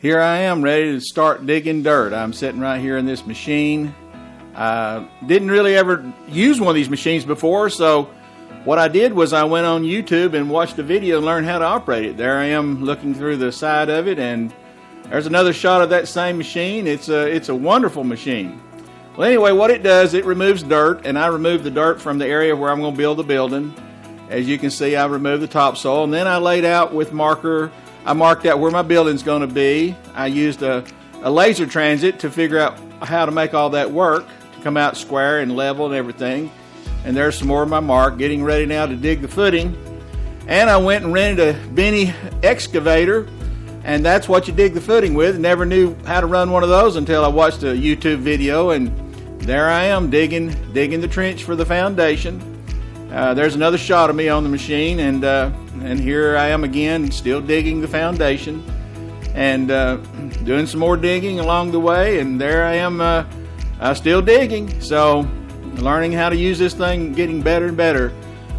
Here I am ready to start digging dirt. I'm sitting right here in this machine. Didn't really ever use one of these machines before, so what I did was I went on YouTube and watched a video and learned how to operate it. There I am looking through the side of it, and there's another shot of that same machine. It's a wonderful machine. Well, anyway, what it does, it removes dirt, and I remove the dirt from the area where I'm going to build the building. As you can see, I removed the topsoil, and then I laid out with marker. I marked out where my building's going to be. I used a laser transit to figure out how to make all that work, to come out square and level and everything. And there's some more of my mark, getting ready now to dig the footing. And I went and rented a Benny excavator, and that's what you dig the footing with. Never knew how to run one of those until I watched a YouTube video, and there I am digging the trench for the foundation. There's another shot of me on the machine, and here I am again, still digging the foundation, and doing some more digging along the way, and there I am still digging. So learning how to use this thing, getting better and better.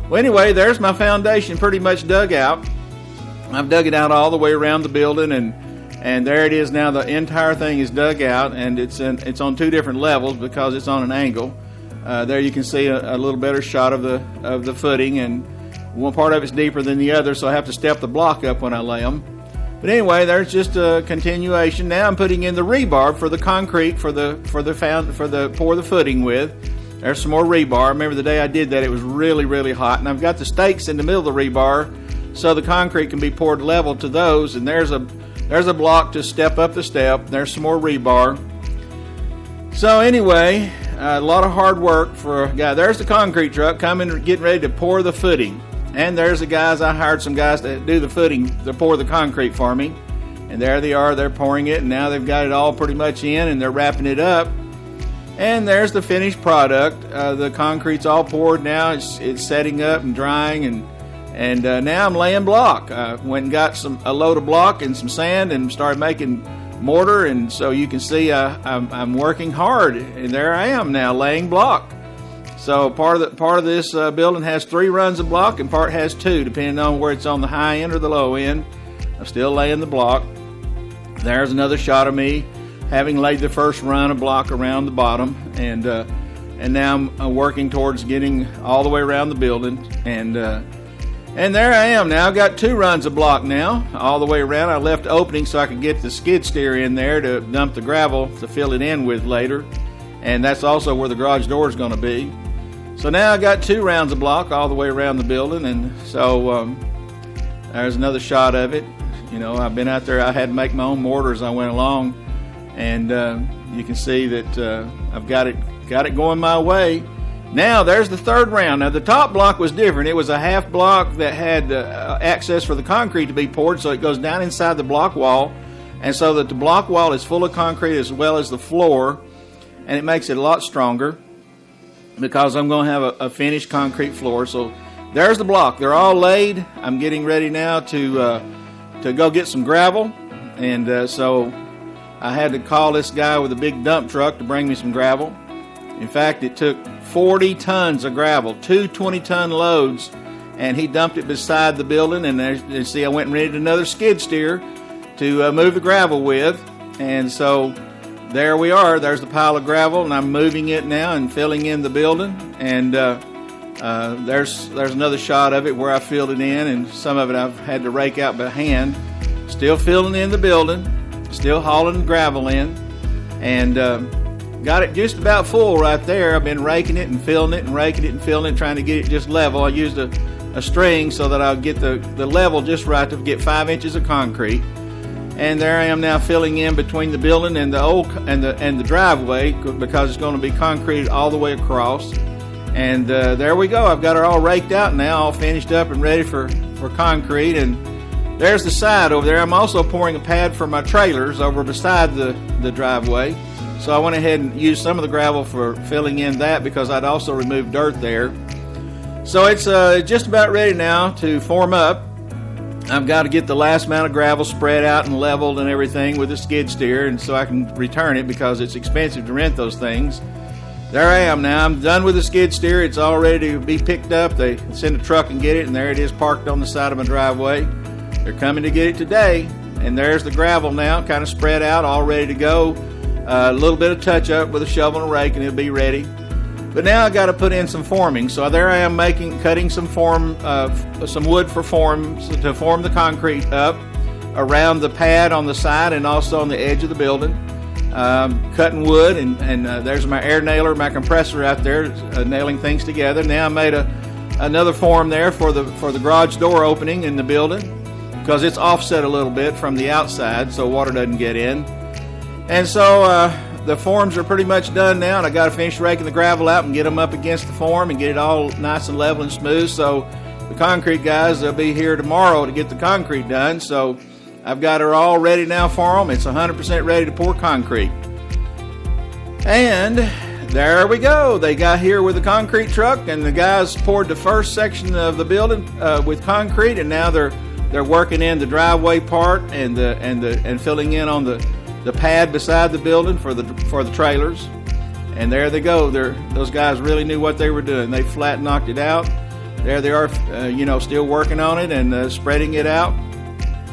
Well, anyway, there's my foundation pretty much dug out. I've dug it out all the way around the building, and there it is now. The entire thing is dug out, and it's on two different levels because it's on an angle. There you can see a little better shot of the footing, and one part of it's deeper than the other, so I have to step the block up when I lay them. But anyway, there's just a continuation. Now I'm putting in the rebar for the concrete for the pour the footing with. There's some more rebar. Remember the day I did that, it was really, really hot, and I've got the stakes in the middle of the rebar so the concrete can be poured level to those. And there's a block to step up the step. There's some more rebar. So anyway, a lot of hard work for a guy. There's the concrete truck coming, getting ready to pour the footing. And there's the guys, I hired some guys to do the footing, to pour the concrete for me. And there they are, they're pouring it, and now they've got it all pretty much in, and they're wrapping it up. And there's the finished product. The concrete's all poured now. It's setting up and drying, and now I'm laying block. I went and got a load of block and some sand and started making mortar, and so you can see I'm working hard, and there I am now laying block. So part of this building has 3 runs of block, and part has 2, depending on where it's on the high end or the low end. I'm still laying the block. There's another shot of me having laid the first run of block around the bottom, and now I'm working towards getting all the way around the building, and there I am now. I've got 2 runs of block now, all the way around. I left opening so I could get the skid steer in there to dump the gravel to fill it in with later. And that's also where the garage door is going to be. So now I got 2 rounds of block all the way around the building. And so there's another shot of it. You know, I've been out there. I had to make my own mortar as I went along. And you can see that I've got it going my way. Now there's the 3rd round. Now the top block was different. It was a half block that had access for the concrete to be poured, so it goes down inside the block wall, and so that the block wall is full of concrete as well as the floor, and it makes it a lot stronger because I'm going to have a finished concrete floor. So there's the block. They're all laid. I'm getting ready now to go get some gravel, and so I had to call this guy with a big dump truck to bring me some gravel. In fact, it took 40 tons of gravel, 2 20-ton loads, and he dumped it beside the building. And there, you see, I went and rented another skid steer to move the gravel with. And so there we are. There's the pile of gravel, and I'm moving it now and filling in the building. And there's another shot of it where I filled it in, and some of it I've had to rake out by hand. Still filling in the building, still hauling gravel in, and got it just about full right there. I've been raking it and filling it and raking it and filling it, trying to get it just level. I used a string so that I'll get the level just right to get 5 inches of concrete. And there I am now filling in between the building and the driveway, because it's going to be concrete all the way across. And there we go. I've got it all raked out now, all finished up and ready for concrete. And there's the side over there. I'm also pouring a pad for my trailers over beside the driveway. So I went ahead and used some of the gravel for filling in that, because I'd also removed dirt there. So it's just about ready now to form up. I've got to get the last amount of gravel spread out and leveled and everything with a skid steer, and so I can return it, because it's expensive to rent those things. There I am now. I'm done with the skid steer. It's all ready to be picked up. They send a truck and get it, and there it is parked on the side of my driveway. They're coming to get it today, And there's the gravel now, kind of spread out, all ready to go. A little bit of touch up with a shovel and a rake, and it'll be ready. But now I got to put in some forming. So there I am cutting some wood for forms to form the concrete up around the pad on the side and also on the edge of the building. Cutting wood, and there's my air nailer, my compressor out there nailing things together. Now I made another form there for the garage door opening in the building, because it's offset a little bit from the outside so water doesn't get in. And so the forms are pretty much done now, and I got to finish raking the gravel out and get them up against the form and get it all nice and level and smooth. So the concrete guys, they'll be here tomorrow to get the concrete done. So I've got her all ready now for them. It's 100% ready to pour concrete. And there we go. They got here with the concrete truck, and the guys poured the first section of the building with concrete, and now they're working in the driveway part and filling in on the pad beside the building for the trailers. And there they go. Those guys really knew what they were doing. They flat knocked it out. There they are, still working on it and spreading it out.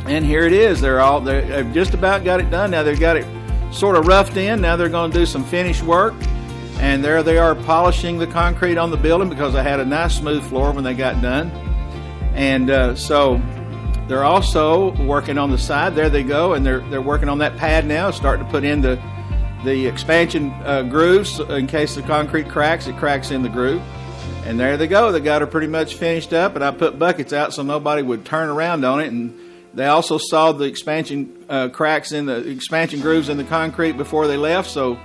And here it is. They've just about got it done. Now they've got it sort of roughed in. Now they're going to do some finish work. And there they are polishing the concrete on the building, because I had a nice smooth floor when they got done. And so they're also working on the side. There they go, and they're working on that pad now, starting to put in the expansion grooves in case the concrete cracks. It cracks in the groove. And there they go. They got her pretty much finished up, and I put buckets out so nobody would turn around on it. And they also saw the expansion cracks in the expansion grooves in the concrete before they left. So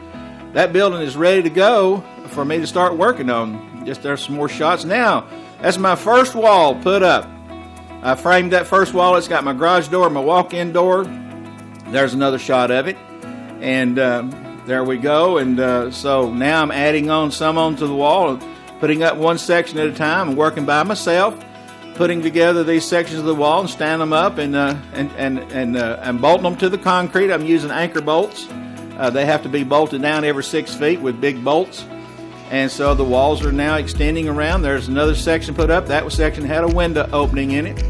that building is ready to go for me to start working on. Just there's some more shots. Now, that's my first wall put up. I framed that first wall. It's got my garage door, my walk-in door. There's another shot of it. And there we go. And so now I'm adding on some onto the wall, putting up one section at a time and working by myself, putting together these sections of the wall and standing them up and bolting them to the concrete. I'm using anchor bolts. They have to be bolted down every 6 feet with big bolts. And so the walls are now extending around. There's another section put up. That section had a window opening in it,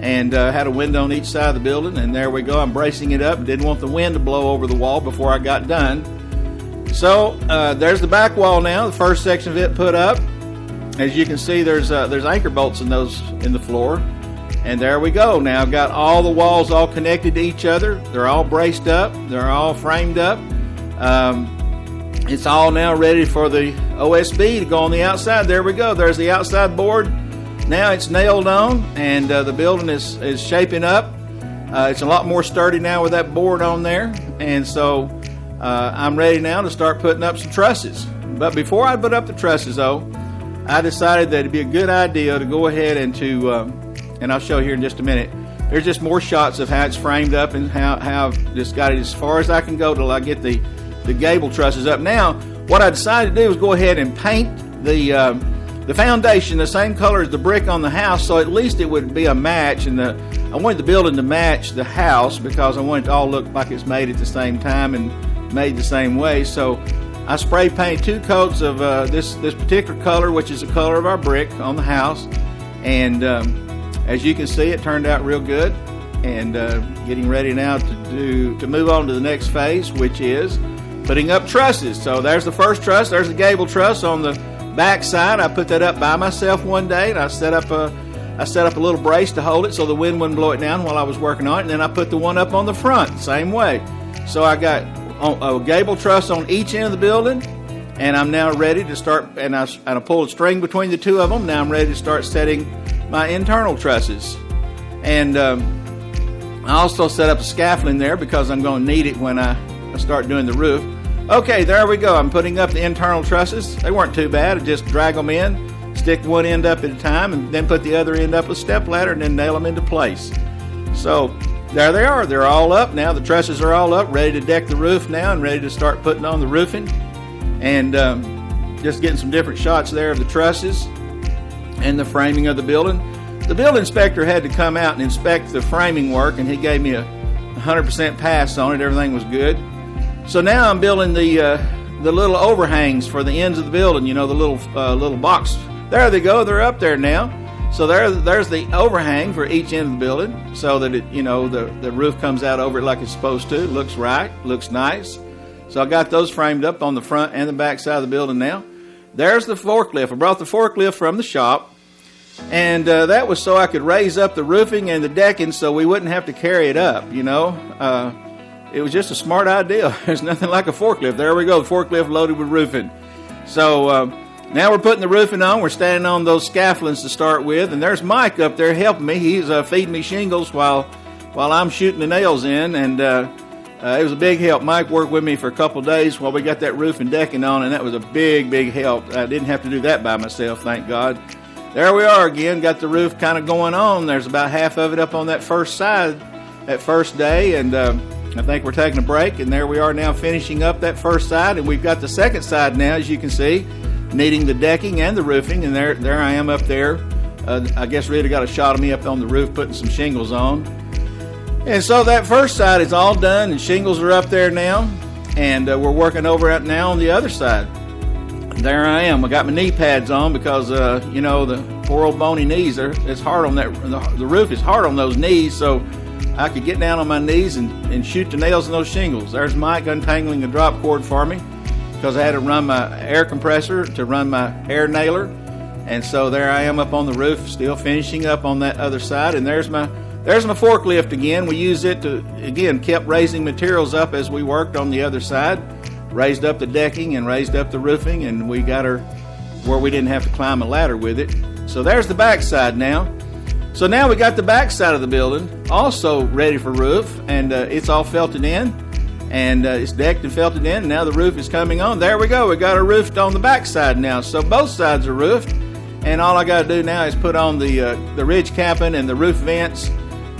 and had a window on each side of the building. And there we go. I'm bracing it up. Didn't want the wind to blow over the wall before I got done. So there's the back wall now. The first section of it put up. As you can see, there's anchor bolts in the floor. And there we go. Now I've got all the walls all connected to each other. They're all braced up. They're all framed up. It's all now ready for the OSB to go on the outside. There we go. There's the outside board. Now it's nailed on, and the building is shaping up. It's a lot more sturdy now with that board on there. And so I'm ready now to start putting up some trusses. But before I put up the trusses, though, I decided that it'd be a good idea to go ahead and I'll show you here in just a minute. There's just more shots of how it's framed up and how I've just got it as far as I can go till I get the gable trusses up. Now, what I decided to do was go ahead and paint the foundation the same color as the brick on the house, so at least it would be a match. And I wanted the building to match the house because I wanted it to all look like it's made at the same time and made the same way. So I spray painted 2 coats of this particular color, which is the color of our brick on the house. And as you can see, it turned out real good. And getting ready now to move on to the next phase, which is putting up trusses. So there's the first truss. There's the gable truss on the back side. I put that up by myself one day, and I set up a little brace to hold it so the wind wouldn't blow it down while I was working on it. And then I put the one up on the front, same way. So I got a gable truss on each end of the building, and I'm now ready to start. And I pulled a string between the 2 of them. Now I'm ready to start setting my internal trusses. And I also set up a scaffolding there because I'm going to need it when I start doing the roof. Okay, there we go. I'm putting up the internal trusses. They weren't too bad. I just drag them in, stick one end up at a time, and then put the other end up with a step ladder and then nail them into place. So there they are. They're all up now. The trusses are all up, ready to deck the roof now and ready to start putting on the roofing. And just getting some different shots there of the trusses and the framing of the building. The building inspector had to come out and inspect the framing work, and he gave me a 100% pass on it. Everything was good. So now I'm building the little overhangs for the ends of the building. You know, the little box. There they go. They're up there now. So there's the overhang for each end of the building, so that the roof comes out over it like it's supposed to. It looks right, looks nice. So I got those framed up on the front and the back side of the building now. There's the forklift. I brought the forklift from the shop, and that was so I could raise up the roofing and the decking so we wouldn't have to carry it up. It was just a smart idea. There's nothing like a forklift. There we go, the forklift loaded with roofing. So now we're putting the roofing on. We're standing on those scaffoldings to start with, and there's Mike up there helping me. He's feeding me shingles while I'm shooting the nails in, and it was a big help. Mike worked with me for a couple of days while we got that roof and decking on, and that was a big, big help. I didn't have to do that by myself, thank God. There we are again, got the roof kind of going on. There's about half of it up on that first side, that first day, and I think we're taking a break, and there we are now finishing up that first side, and we've got the second side now, as you can see, needing the decking and the roofing, and there I am up there. I guess Rita got a shot of me up on the roof putting some shingles on. And so that first side is all done, and shingles are up there now, and we're working over it now on the other side. There I am. I got my knee pads on because, the poor old bony knees, it's hard on that. The roof is hard on those knees, so I could get down on my knees and shoot the nails in those shingles. There's Mike untangling the drop cord for me because I had to run my air compressor to run my air nailer. And so there I am up on the roof, still finishing up on that other side. And there's my forklift again. We used it to, again, kept raising materials up as we worked on the other side. Raised up the decking and raised up the roofing, and we got her where we didn't have to climb a ladder with it. So there's the back side now. So now we got the back side of the building also ready for roof, and it's all felted in, and it's decked and felted in, and now the roof is coming on. There we go. We got a roof on the back side now. So both sides are roofed, and all I got to do now is put on the ridge capping and the roof vents,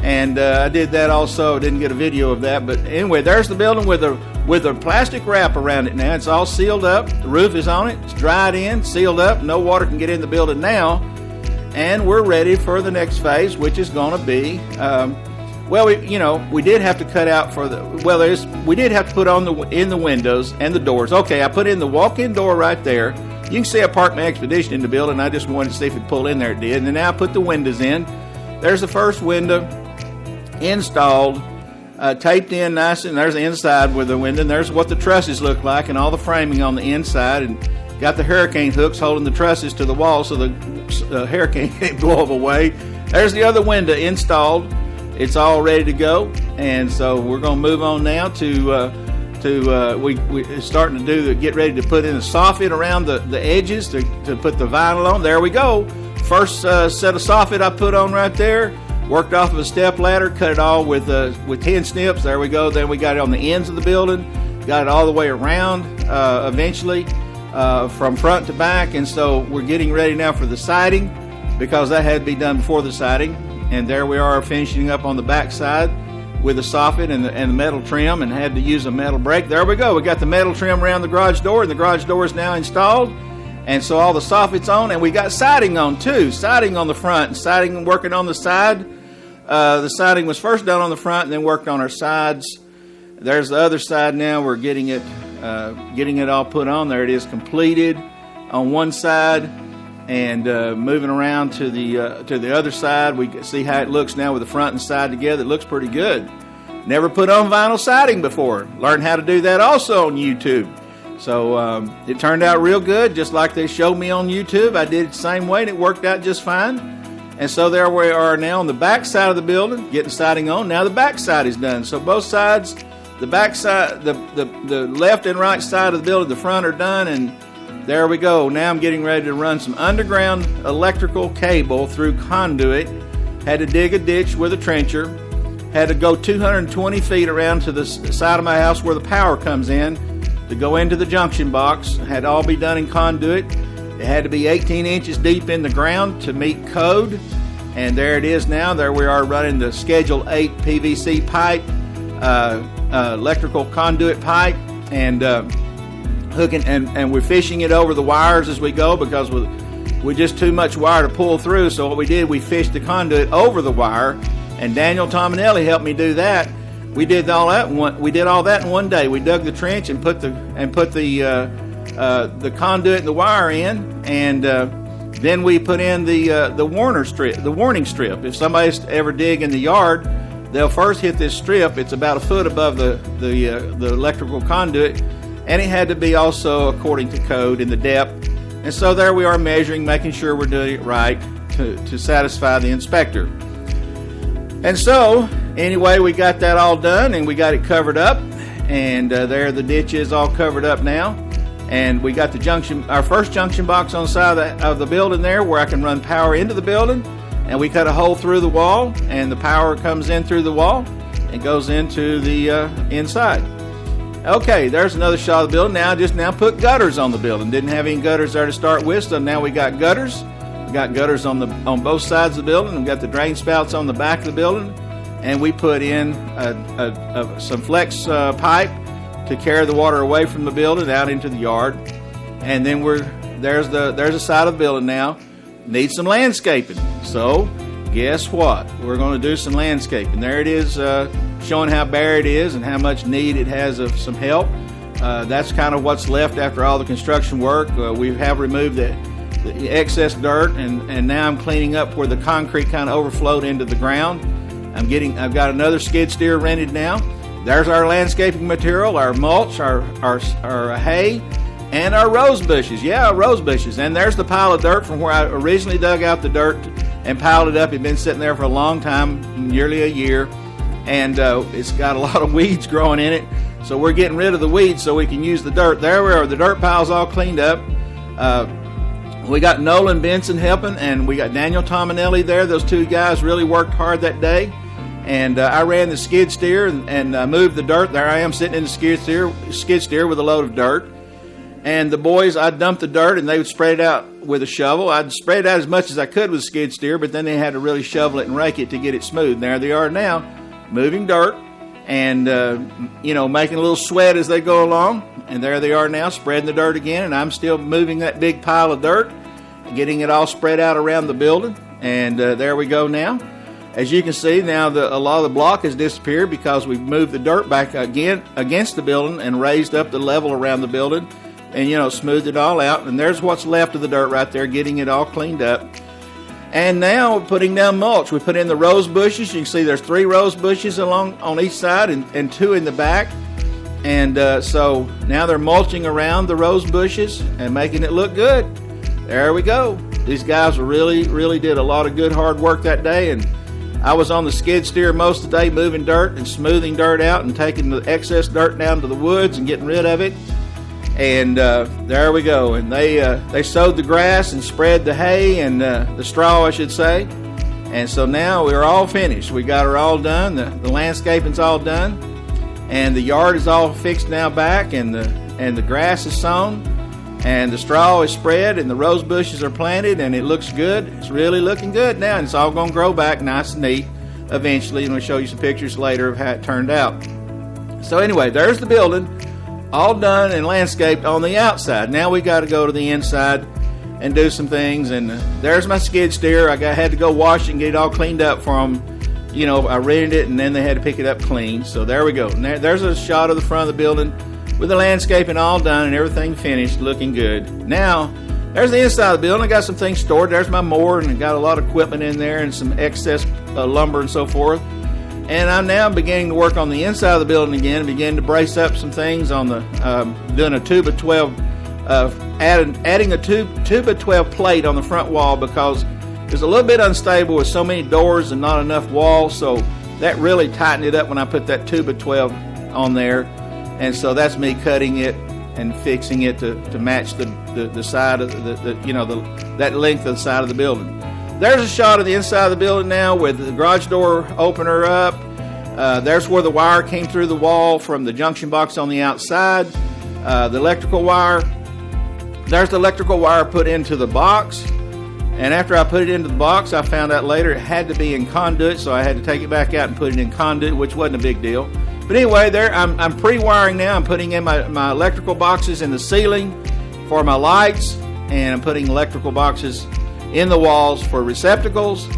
and I did that also. Didn't get a video of that, but anyway, there's the building with a plastic wrap around it now. It's all sealed up. The roof is on it. It's dried in, sealed up. No water can get in the building now. And we're ready for the next phase, which is going to be, we did have to cut out we did have to put on in the windows and the doors. Okay, I put in the walk-in door right there. You can see I parked my Expedition in the building. I just wanted to see if it pulled in there. It did. And then now I put the windows in. There's the first window installed. Taped in nice, and there's the inside with the window, and there's what the trusses look like and all the framing on the inside, and got the hurricane hooks holding the trusses to the wall so the hurricane can't blow them away. There's the other window installed. It's all ready to go, and so we're going to move on now we're starting to get ready to put in a soffit around the edges to put the vinyl on. There we go. First set of soffit I put on right there. Worked off of a step ladder, cut it all with 10 snips. There we go. Then we got it on the ends of the building, got it all the way around eventually from front to back. And so we're getting ready now for the siding because that had to be done before the siding. And there we are finishing up on the back side with the soffit and the metal trim, and had to use a metal brake. There we go. We got the metal trim around the garage door, and the garage door is now installed. And so all the soffit's on, and we got siding on too. Siding on the front and siding working on the side. The siding was first done on the front and then worked on our sides. There's the other side now. We're getting it all put on. There it is, completed on one side, and moving around to the other side. We can see how it looks now with the front and side together. It looks pretty good. Never put on vinyl siding before. Learned how to do that also on YouTube. So it turned out real good, just like they showed me on YouTube. I did it the same way, and it worked out just fine. And so there we are now on the back side of the building, getting siding on. Now the back side is done. So both sides, the back side, the left and right side of the building, the front are done, and there we go. Now I'm getting ready to run some underground electrical cable through conduit. Had to dig a ditch with a trencher. Had to go 220 feet around to the side of my house where the power comes in to go into the junction box. Had to all be done in conduit. It had to be 18 inches deep in the ground to meet code. And there it is now. There we are running the Schedule 8 PVC pipe, electrical conduit pipe, and hooking, and we're fishing it over the wires as we go because with just too much wire to pull through. So what we did, we fished the conduit over the wire, and Daniel Tominelli helped me do that. We did all that in one day. We dug the trench and put the conduit and the wire in, and Then we put in the warning strip. If somebody's ever dig in the yard, they'll first hit this strip. It's about a foot above the electrical conduit, and it had to be also according to code in the depth. And so there we are measuring, making sure we're doing it right to satisfy the inspector. And so anyway, we got that all done and we got it covered up, and there the ditch is all covered up now. And we got our first junction box on the side of the building there, where I can run power into the building. And we cut a hole through the wall, and the power comes in through the wall and goes into the inside. Okay, there's another shot of the building. Now put gutters on the building. Didn't have any gutters there to start with, so now we got gutters. We got gutters on both sides of the building. We got the drain spouts on the back of the building, and we put in some flex pipe to carry the water away from the building out into the yard. And then there's the side of the building now. Needs some landscaping. So guess what? We're going to do some landscaping. There it is, showing how bare it is and how much need it has of some help. That's kind of what's left after all the construction work. We have removed the excess dirt, and now I'm cleaning up where the concrete kind of overflowed into the ground. I've got another skid steer rented now. There's our landscaping material, our mulch, our hay, and our rose bushes. Yeah, rose bushes. And there's the pile of dirt from where I originally dug out the dirt and piled it up. It'd been sitting there for a long time, nearly a year, and it's got a lot of weeds growing in it. So we're getting rid of the weeds so we can use the dirt. There we are. The dirt pile's all cleaned up. We got Nolan Benson helping, and we got Daniel Tominelli there. Those two guys really worked hard that day. And I ran the skid steer and moved the dirt. There I am sitting in the skid steer with a load of dirt. And the boys, I'd dump the dirt and they would spread it out with a shovel. I'd spread it out as much as I could with a skid steer, but then they had to really shovel it and rake it to get it smooth. And there they are now, moving dirt and, making a little sweat as they go along. And there they are now, spreading the dirt again. And I'm still moving that big pile of dirt, getting it all spread out around the building. And there we go now. As you can see now, a lot of the block has disappeared because we've moved the dirt back again against the building and raised up the level around the building and, smoothed it all out. And there's what's left of the dirt right there, getting it all cleaned up. And now we're putting down mulch. We put in the rose bushes. You can see there's 3 rose bushes on each side and 2 in the back. And so now they're mulching around the rose bushes and making it look good. There we go. These guys really did a lot of good hard work that day, and I was on the skid steer most of the day moving dirt and smoothing dirt out and taking the excess dirt down to the woods and getting rid of it. And there we go. And they sowed the grass and spread the hay and the straw, I should say. And so now we're all finished. We got her all done. The landscaping's all done. And the yard is all fixed now back, and the grass is sown. And the straw is spread and the rose bushes are planted, and it looks good. It's really looking good now, and it's all going to grow back nice and neat eventually. And we'll show you some pictures later of how it turned out. So anyway, there's the building, all done and landscaped on the outside. Now we got to go to the inside and do some things. And there's my skid steer. I had to go wash it and get it all cleaned up for them. I rented it, and then they had to pick it up clean. So there we go. And there's a shot of the front of the building with the landscaping all done and everything finished, looking good. Now, there's the inside of the building. I got some things stored. There's my mower, and I got a lot of equipment in there and some excess lumber and so forth. And I'm now beginning to work on the inside of the building again and begin to brace up some things on the doing a 2x12, adding a 2x12 plate on the front wall, because it's a little bit unstable with so many doors and not enough walls. So that really tightened it up when I put that 2x12 on there. And so that's me cutting it and fixing it to match the side of that length of the side of the building. There's a shot of the inside of the building now with the garage door opener up. There's where the wire came through the wall from the junction box on the outside. The electrical wire. There's the electrical wire put into the box. And after I put it into the box, I found out later it had to be in conduit, so I had to take it back out and put it in conduit, which wasn't a big deal. But anyway, I'm pre-wiring now. I'm putting in my electrical boxes in the ceiling for my lights, and I'm putting electrical boxes in the walls for receptacles.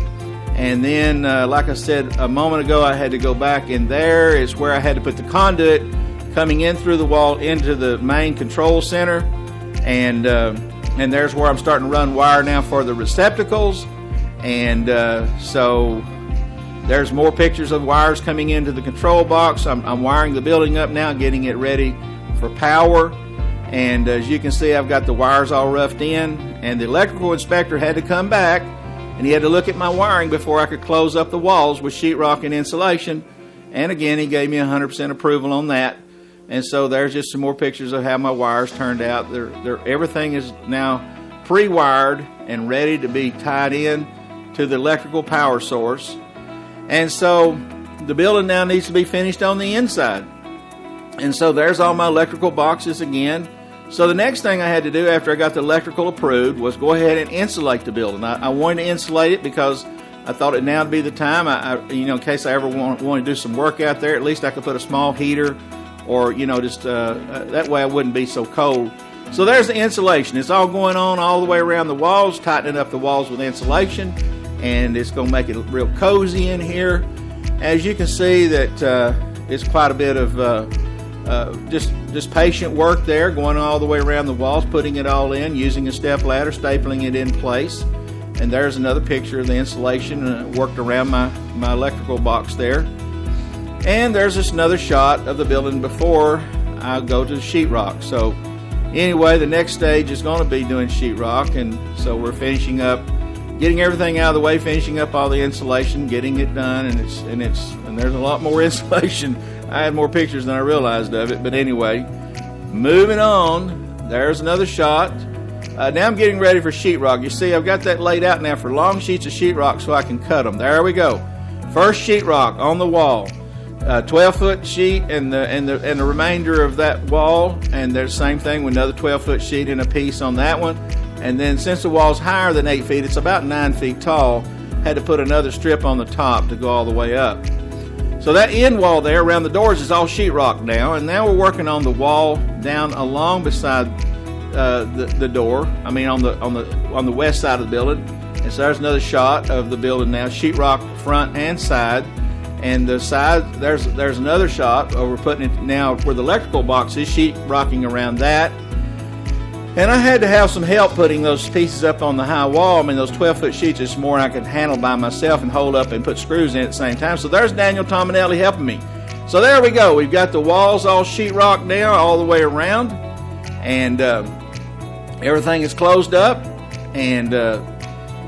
And then, like I said a moment ago, I had to go back in there. Is where I had to put the conduit coming in through the wall into the main control center. And And there's where I'm starting to run wire now for the receptacles. And so there's more pictures of wires coming into the control box. I'm wiring the building up now, getting it ready for power. And as you can see, I've got the wires all roughed in. And the electrical inspector had to come back, and he had to look at my wiring before I could close up the walls with sheetrock and insulation. And again, he gave me 100% approval on that. And so there's just some more pictures of how my wires turned out. Everything is now pre-wired and ready to be tied in to the electrical power source. And so the building now needs to be finished on the inside. And so there's all my electrical boxes again. So the next thing I had to do after I got the electrical approved was go ahead and insulate the building. I wanted to insulate it because I thought it now would be the time. In case I ever want to do some work out there, at least I could put a small heater, or just that way I wouldn't be so cold. So there's the insulation. It's all going on all the way around the walls, tightening up the walls with insulation, and it's going to make it real cozy in here. As you can see, that it's quite a bit of just patient work there, going all the way around the walls, putting it all in, using a step ladder, stapling it in place. And there's another picture of the insulation worked around my electrical box there. And there's just another shot of the building before I go to the sheetrock. So anyway, the next stage is going to be doing sheetrock, and so we're finishing up, getting everything out of the way, finishing up all the insulation, getting it done, and there's a lot more insulation. I had more pictures than I realized of it, but anyway, moving on. There's another shot. Now I'm getting ready for sheetrock. You see, I've got that laid out now for long sheets of sheetrock so I can cut them. There we go. First sheetrock on the wall. 12-foot sheet and the remainder of that wall, and there's the same thing with another 12-foot sheet and a piece on that one. And then since the wall's higher than 8 feet, it's about 9 feet tall, had to put another strip on the top to go all the way up. So that end wall there around the doors is all sheetrock now, and now we're working on the wall down along beside the door. I mean on the west side of the building. And so there's another shot of the building now, sheetrock front and side. And the side, there's another shot where we're putting it now where the electrical box is, sheetrocking around that. And I had to have some help putting those pieces up on the high wall. I mean, those 12-foot sheets is more than I could handle by myself and hold up and put screws in at the same time. So there's Daniel Tominelli helping me. So there we go. We've got the walls all sheetrocked now all the way around. And everything is closed up. And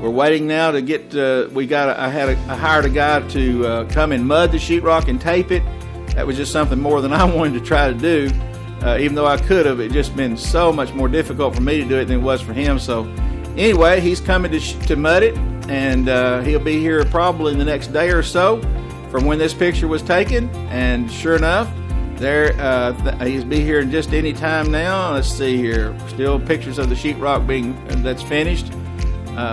we're waiting now to get. I hired a guy to come and mud the sheetrock and tape it. That was just something more than I wanted to try to do. Even though I could have, it just been so much more difficult for me to do it than it was for him. So anyway, he's coming to mud it, and he'll be here probably in the next day or so from when this picture was taken. And sure enough, he'll be here in just any time now. Let's see here. Still pictures of the sheetrock that's finished.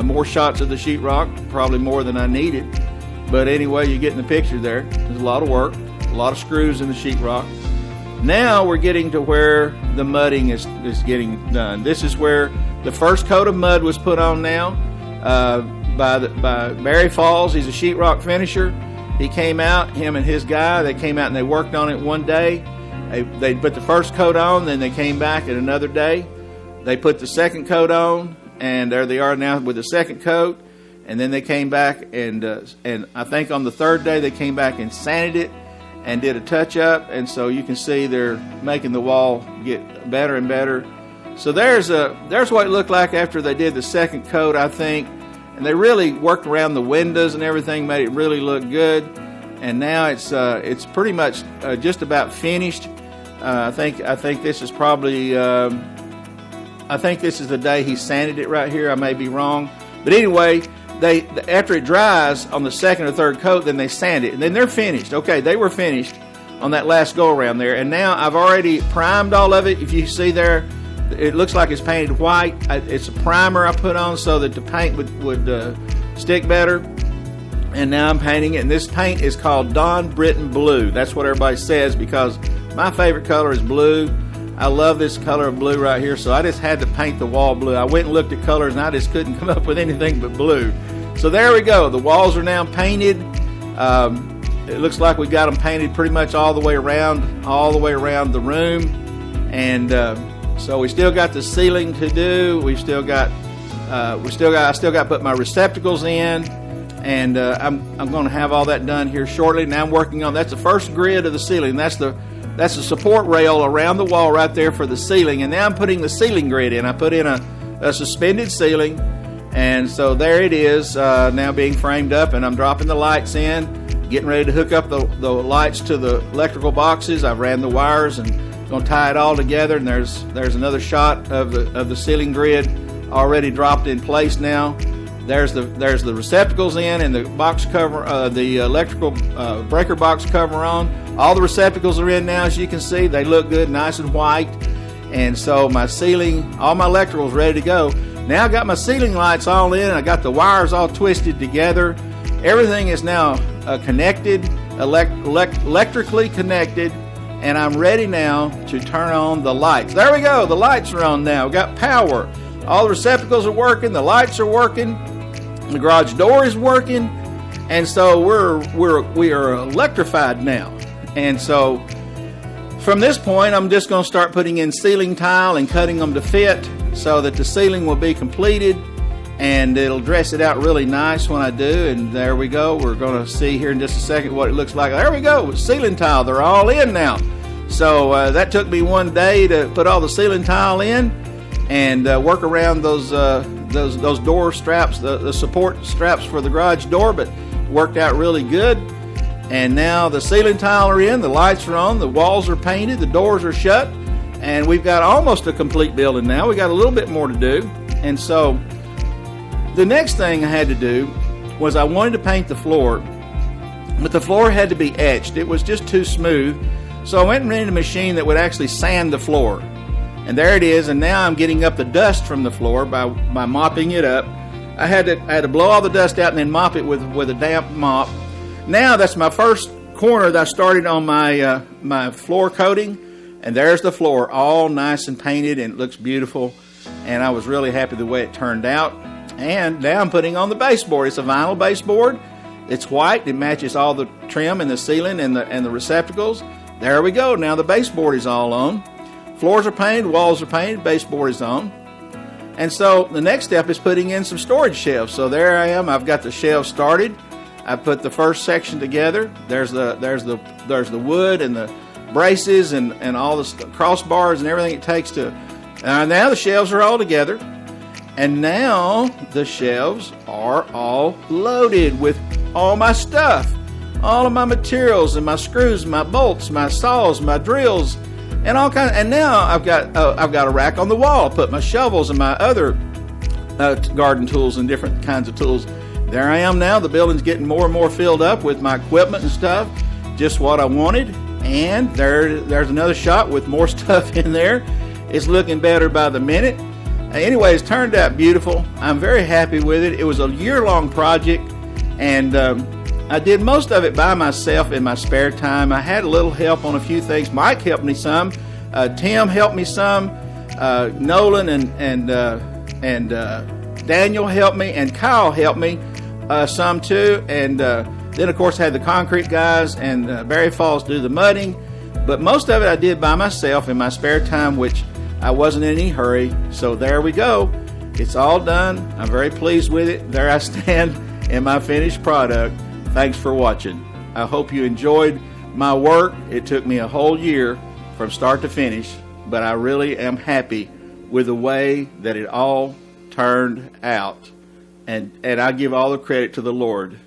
More shots of the sheetrock, probably more than I needed. But anyway, you're getting the picture there. There's a lot of work, a lot of screws in the sheetrock. Now we're getting to where the mudding is getting done. This is where the first coat of mud was put on now by Barry Falls. He's a sheetrock finisher. He came out, him and his guy, they came out and they worked on it one day. They put the first coat on, then they came back at another day. They put the second coat on, and there they are now with the second coat. And then they came back, and I think on the third day they came back and sanded it and did a touch-up. And so you can see they're making the wall get better and better. So there's what it looked like after they did the second coat, I think. And they really worked around the windows and everything, made it really look good. And now it's pretty much just about finished. I think this is probably I think this is the day he sanded it right here. I may be wrong, but anyway, after it dries on the second or third coat, then they sand it, and then they're finished. Okay, they were finished on that last go around there, and now I've already primed all of it. If you see there, it looks like it's painted white. It's a primer I put on so that the paint would stick better. And now I'm painting it, and this paint is called Dawn Britton Blue. That's what everybody says because my favorite color is blue. I love this color of blue right here, so I just had to paint the wall blue. I went and looked at colors, and I just couldn't come up with anything but blue. So there we go. The walls are now painted. It looks like we got them painted pretty much all the way around the room. And So we still got the ceiling to do. I still got to put my receptacles in, and I'm going to have all that done here shortly. Now I'm working on, that's the first grid of the ceiling. That's the support rail around the wall right there for the ceiling. And now I'm putting the ceiling grid in. I put in a suspended ceiling, and so there it is, now being framed up, and I'm dropping the lights in, getting ready to hook up the lights to the electrical boxes. I've ran the wires and going to tie it all together, and there's another shot of the ceiling grid already dropped in place now. There's the receptacles in, and the box cover, the electrical breaker box cover on. All the receptacles are in now, as you can see. They look good, nice and white. And so my ceiling, all my electricals ready to go. Now I got my ceiling lights all in. I got the wires all twisted together. Everything is now connected, electrically connected, and I'm ready now to turn on the lights. There we go. The lights are on now. We got power. All the receptacles are working. The lights are working. The garage door is working, and so we are electrified now. And so from this point, I'm just going to start putting in ceiling tile and cutting them to fit so that the ceiling will be completed, and it'll dress it out really nice when I do. And there we go. We're going to see here in just a second what it looks like. There we go. Ceiling tile. They're all in now. So that took me one day to put all the ceiling tile in and work around those door straps, the support straps for the garage door, but worked out really good. And now the ceiling tile are in, the lights are on, the walls are painted, the doors are shut, and we've got almost a complete building now. We got a little bit more to do. And so the next thing I had to do was I wanted to paint the floor, but the floor had to be etched. It was just too smooth. So I went and rented a machine that would actually sand the floor. And there it is, and now I'm getting up the dust from the floor by mopping it up. I had to blow all the dust out and then mop it with a damp mop. Now that's my first corner that I started on my floor coating, and there's the floor, all nice and painted, and it looks beautiful. And I was really happy the way it turned out. And now I'm putting on the baseboard. It's a vinyl baseboard. It's white. It matches all the trim and the ceiling and the receptacles. There we go. Now the baseboard is all on. Floors are painted, walls are painted, baseboard is on. And so the next step is putting in some storage shelves. So there I am. I've got the shelves started. I put the first section together. There's the wood and the braces and all the crossbars and everything it takes to. Now the shelves are all together. And now the shelves are all loaded with all my stuff, all of my materials and my screws, my bolts, my saws, my drills, and all kinds. And now I've got a rack on the wall. I put my shovels and my other garden tools and different kinds of tools. There I am now. The building's getting more and more filled up with my equipment and stuff, just what I wanted. And there's another shot with more stuff in there. It's looking better by the minute. Anyways, it turned out beautiful. I'm very happy with it. It was a year-long project, and I did most of it by myself in my spare time. I had a little help on a few things. Mike helped me some. Tim helped me some. Nolan and Daniel helped me, and Kyle helped me some too. And then, of course, I had the concrete guys and Barry Falls do the mudding. But most of it I did by myself in my spare time, which I wasn't in any hurry. So there we go. It's all done. I'm very pleased with it. There I stand in my finished product. Thanks for watching. I hope you enjoyed my work. It took me a whole year from start to finish, but I really am happy with the way that it all turned out. And I give all the credit to the Lord.